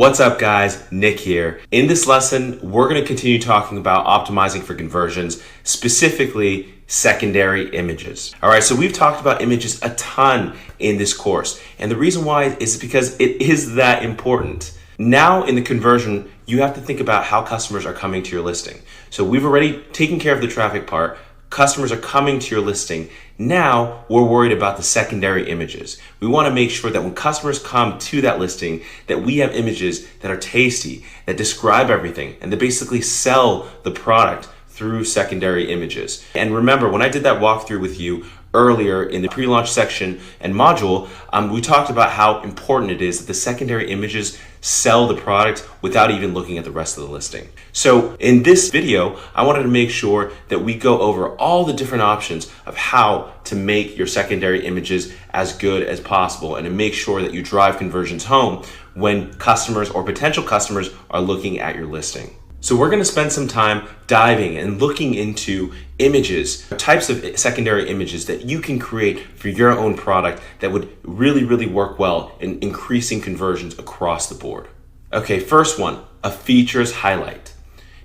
What's up guys, Nick here. In this lesson, we're going to continue talking about optimizing for conversions, specifically secondary images. All right, so we've talked about images a ton in this course, and the reason why is because it is that important. Now in the conversion, you have to think about how customers are coming to your listing. So we've already taken care of the traffic part. Customers are coming to your listing. Now we're worried about the secondary images. We want to make sure that when customers come to that listing, that we have images that are tasty, that describe everything, and that basically sell the product through secondary images. And remember, when I did that walkthrough with you earlier in the pre-launch section and module, we talked about how important it is that the secondary images sell the product without even looking at the rest of the listing. So in this video, I wanted to make sure that we go over all the different options of how to make your secondary images as good as possible and to make sure that you drive conversions home when customers or potential customers are looking at your listing. So we're going to spend some time diving and looking into images, types of secondary images that you can create for your own product that would really work well in increasing conversions across the board. Okay, first one, a features highlight.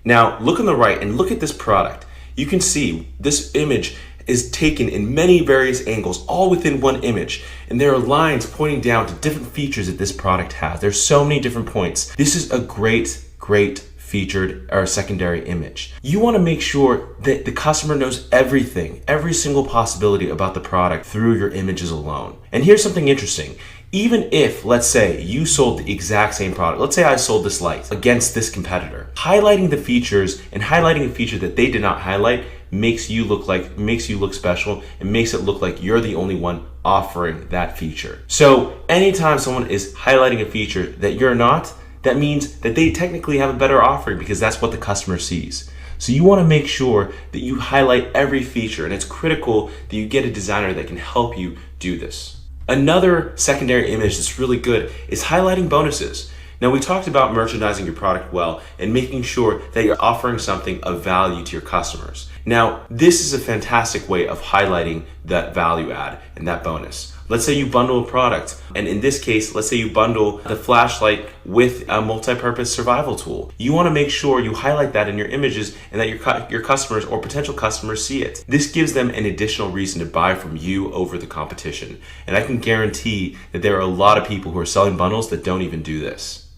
Now look on the right and look at this product. You can see this image is taken in many various angles, all within one image. And there are lines pointing down to different features that this product has. There's so many different points. This is a great featured or secondary image. You want to make sure that the customer knows everything, every single possibility about the product through your images alone. And here's something interesting. Even if, let's say, you sold the exact same product, let's say I sold this light against this competitor, highlighting the features and highlighting a feature that they did not highlight makes you look special and makes it look like you're the only one offering that feature. So anytime someone is highlighting a feature that you're not, that means that they technically have a better offering because that's what the customer sees. So you want to make sure that you highlight every feature, and it's critical that you get a designer that can help you do this. Another secondary image that's really good is highlighting bonuses. Now we talked about merchandising your product well and making sure that you're offering something of value to your customers. Now this is a fantastic way of highlighting that value add and that bonus. Let's say you bundle a product, and in this case, let's say you bundle the flashlight with a multi-purpose survival tool. You want to make sure you highlight that in your images and that your customers or potential customers see it. This gives them an additional reason to buy from you over the competition. And I can guarantee that there are a lot of people who are selling bundles that don't even do this.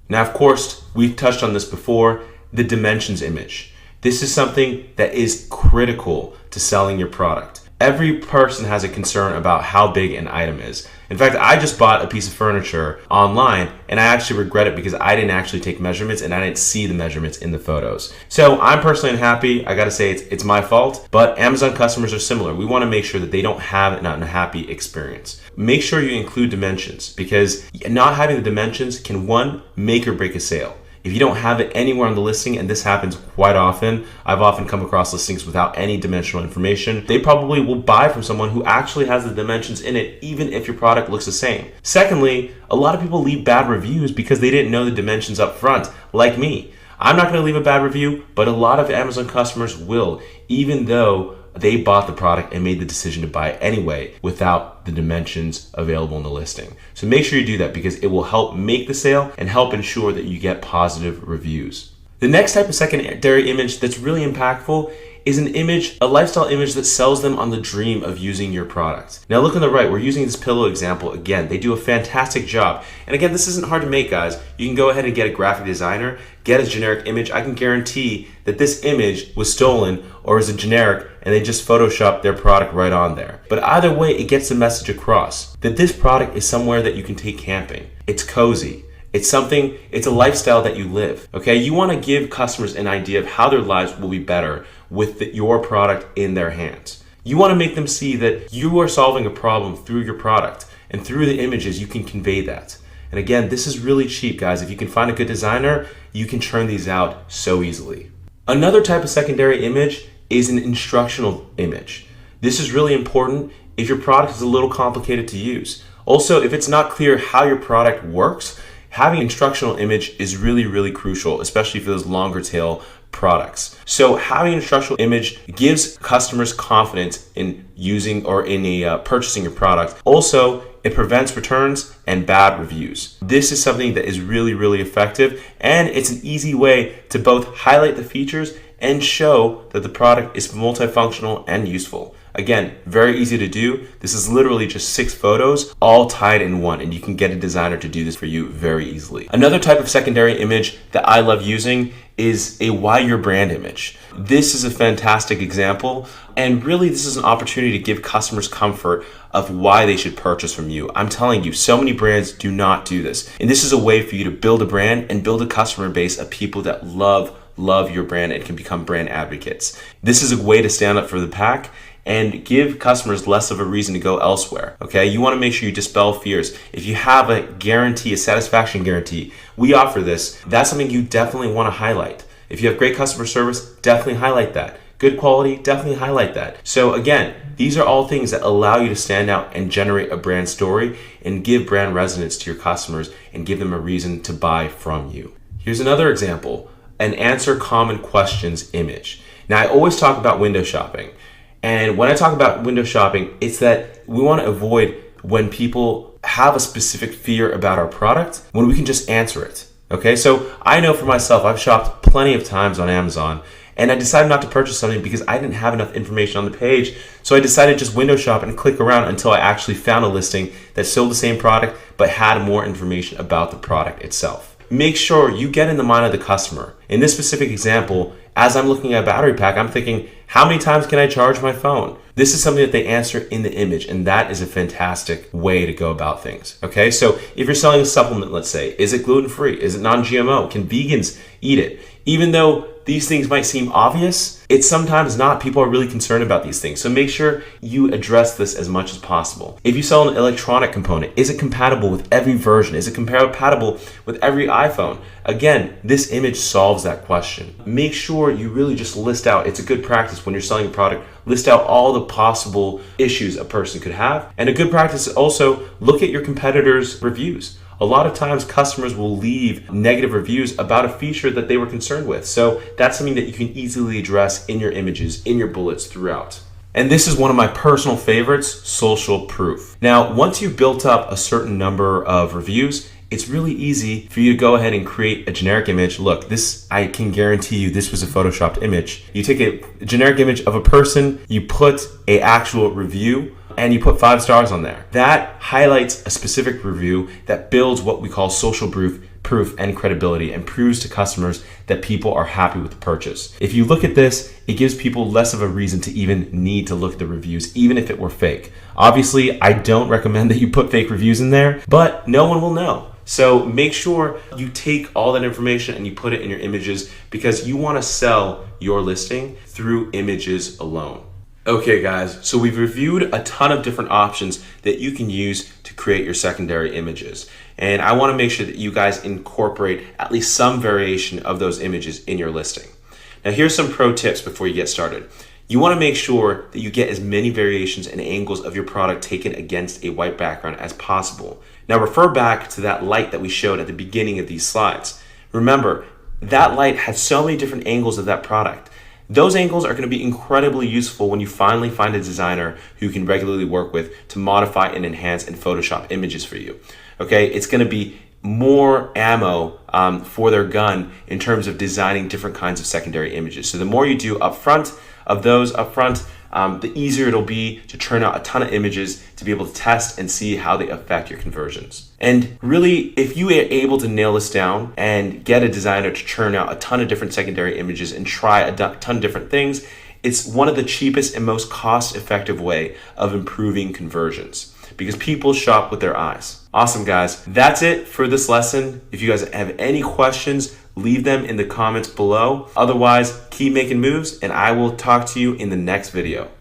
Now, of course, we've touched on this before, the dimensions image. This is something that is critical to selling your product. Every person has a concern about how big an item is. In fact, I just bought a piece of furniture online and I actually regret it because I didn't actually take measurements and I didn't see the measurements in the photos. So I'm personally unhappy. I gotta say it's my fault, but Amazon customers are similar. We wanna make sure that they don't have an unhappy experience. Make sure you include dimensions because not having the dimensions can, one, make or break a sale. If you don't have it anywhere on the listing, and this happens quite often, I've often come across listings without any dimensional information, they probably will buy from someone who actually has the dimensions in it, even if your product looks the same. Secondly, a lot of people leave bad reviews because they didn't know the dimensions up front, like me. I'm not gonna leave a bad review, but a lot of Amazon customers will, even though they bought the product and made the decision to buy it anyway without the dimensions available in the listing. So make sure you do that because it will help make the sale and help ensure that you get positive reviews. The next type of secondary image that's really impactful is an image, a lifestyle image that sells them on the dream of using your product. Now look on the right, we're using this pillow example again. They do a fantastic job. And again, this isn't hard to make, guys. You can go ahead and get a graphic designer, get a generic image. I can guarantee that this image was stolen or is a generic and they just photoshopped their product right on there. But either way, it gets the message across that this product is somewhere that you can take camping. It's cozy. It's a lifestyle that you live, okay? You wanna give customers an idea of how their lives will be better with your product in their hands. You wanna make them see that you are solving a problem through your product, and through the images, you can convey that. And again, this is really cheap, guys. If you can find a good designer, you can churn these out so easily. Another type of secondary image is an instructional image. This is really important if your product is a little complicated to use. Also, if it's not clear how your product works, having an instructional image is really crucial, especially for those longer tail products. So having an instructional image gives customers confidence in using or in purchasing your product. Also, it prevents returns and bad reviews. This is something that is really, really effective, and it's an easy way to both highlight the features and show that the product is multifunctional and useful. Again, very easy to do. This is literally just 6 photos all tied in one, and you can get a designer to do this for you very easily. Another type of secondary image that I love using is a why your brand image. This is a fantastic example, and really this is an opportunity to give customers comfort of why they should purchase from you. I'm telling you, so many brands do not do this. And this is a way for you to build a brand and build a customer base of people that love your brand and can become brand advocates. This is a way to stand up for the pack and give customers less of a reason to go elsewhere. Okay, you want to make sure you dispel fears. If you have a guarantee, a satisfaction guarantee, we offer this. That's something you definitely want to highlight. If you have great customer service, definitely highlight that. Good quality, definitely highlight that. So again, these are all things that allow you to stand out and generate a brand story and give brand resonance to your customers and give them a reason to buy from you. Here's another example, an answer common questions image. Now, I always talk about window shopping. And when I talk about window shopping, it's that we want to avoid when people have a specific fear about our product, when we can just answer it. Okay, so I know for myself, I've shopped plenty of times on Amazon, and I decided not to purchase something because I didn't have enough information on the page. So I decided to just window shop and click around until I actually found a listing that sold the same product but had more information about the product itself. Make sure you get in the mind of the customer. In this specific example, as I'm looking at a battery pack, I'm thinking, how many times can I charge my phone? This is something that they answer in the image, and that is a fantastic way to go about things. Okay, so if you're selling a supplement, let's say, is it gluten-free? Is it non-GMO? Can vegans eat it? Even though these things might seem obvious, it's sometimes not. People are really concerned about these things. So make sure you address this as much as possible. If you sell an electronic component, is it compatible with every version? Is it compatible with every iPhone? Again, this image solves that question. Make sure you really just list out, it's a good practice when you're selling a product, list out all the possible issues a person could have. And a good practice is also look at your competitors' reviews. A lot of times customers will leave negative reviews about a feature that they were concerned with. So that's something that you can easily address in your images, in your bullets throughout. And this is one of my personal favorites, social proof. Now, once you've built up a certain number of reviews, it's really easy for you to go ahead and create a generic image. Look, this, I can guarantee you this was a photoshopped image. You take a generic image of a person, you put an actual review, and you put 5 stars on there. That highlights a specific review that builds what we call social proof and credibility and proves to customers that people are happy with the purchase. If you look at this, it gives people less of a reason to even need to look at the reviews, even if it were fake. Obviously, I don't recommend that you put fake reviews in there, but no one will know. So make sure you take all that information and you put it in your images because you want to sell your listing through images alone. Okay guys, so we've reviewed a ton of different options that you can use to create your secondary images. And I want to make sure that you guys incorporate at least some variation of those images in your listing. Now here's some pro tips before you get started. You want to make sure that you get as many variations and angles of your product taken against a white background as possible. Now refer back to that light that we showed at the beginning of these slides. Remember, that light has so many different angles of that product. Those angles are going to be incredibly useful when you finally find a designer who you can regularly work with to modify and enhance and Photoshop images for you. Okay, it's going to be more ammo for their gun in terms of designing different kinds of secondary images. So the more you do upfront of those upfront, the easier it'll be to churn out a ton of images to be able to test and see how they affect your conversions. And really, if you are able to nail this down and get a designer to churn out a ton of different secondary images and try a ton of different things, it's one of the cheapest and most cost-effective way of improving conversions because people shop with their eyes. Awesome, guys. That's it for this lesson. If you guys have any questions, leave them in the comments below. Otherwise, keep making moves, and I will talk to you in the next video.